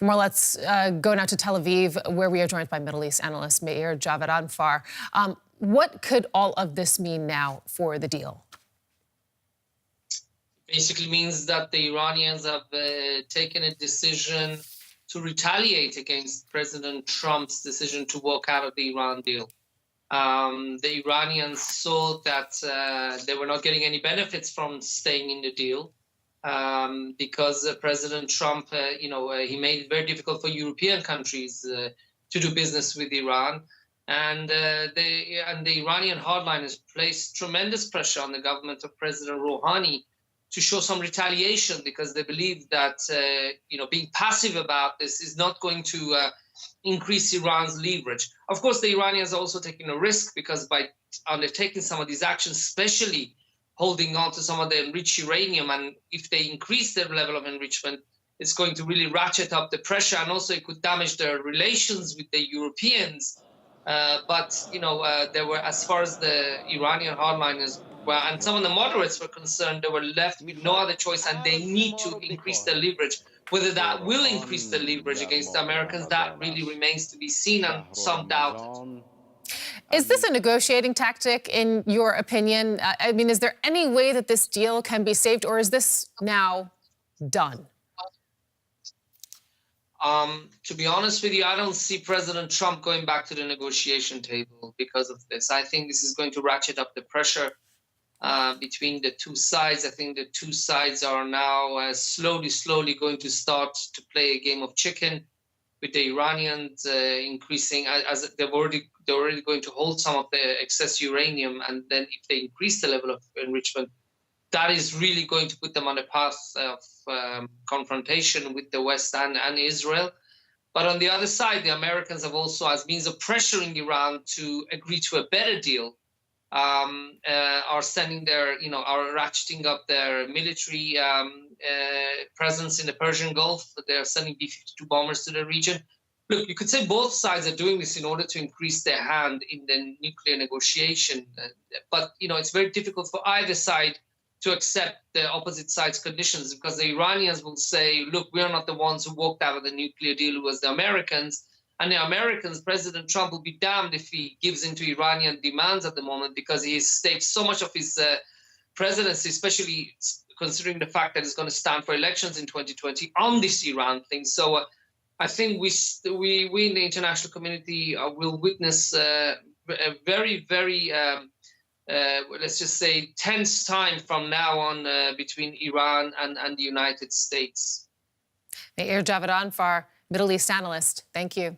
Well, let's go now to Tel Aviv, where we are joined by Middle East analyst Meir Javedanfar. What could all of this mean now for the deal? Basically means that the Iranians have taken a decision to retaliate against President Trump's decision to walk out of the Iran deal. The Iranians saw that they were not getting any benefits from staying in the deal because President Trump, he made it very difficult for European countries to do business with Iran. And the Iranian hardliners placed tremendous pressure on the government of President Rouhani to show some retaliation, because they believe that being passive about this is not going to increase Iran's leverage. Of course, the Iranians are also taking a risk, because by undertaking some of these actions, especially holding on to some of the enriched uranium, and if they increase their level of enrichment, it's going to really ratchet up the pressure, and also it could damage their relations with the Europeans. There were, as far as the Iranian hardliners and some of the moderates were concerned, they were left with no other choice, and they need to increase their leverage. Whether that will increase the leverage against the Americans, that really remains to be seen, and some doubt it. Is this a negotiating tactic, in your opinion? I mean, is there any way that this deal can be saved, or is this now done? To be honest with you, I don't see President Trump going back to the negotiation table because of this. I think this is going to ratchet up the pressure between the two sides. I think the two sides are now slowly going to start to play a game of chicken, with the Iranians increasing, as they're already going to hold some of the excess uranium, and then if they increase the level of enrichment, that is really going to put them on a path of confrontation with the West and Israel. But on the other side, the Americans have also, as means of pressuring Iran to agree to a better deal, are sending are ratcheting up their military presence in the Persian Gulf. They're sending B-52 bombers to the region. Look, you could say both sides are doing this in order to increase their hand in the nuclear negotiation. But, it's very difficult for either side to accept the opposite side's conditions, because the Iranians will say, look, we are not the ones who walked out of the nuclear deal, it was the Americans. And the Americans, President Trump will be damned if he gives into Iranian demands at the moment, because he has staked so much of his presidency, especially considering the fact that he's going to stand for elections in 2020, on this Iran thing. So I think we in the international community will witness a very, very, let's just say, tense time from now on between Iran and the United States. Meir Javedanfar, Middle East analyst, thank you.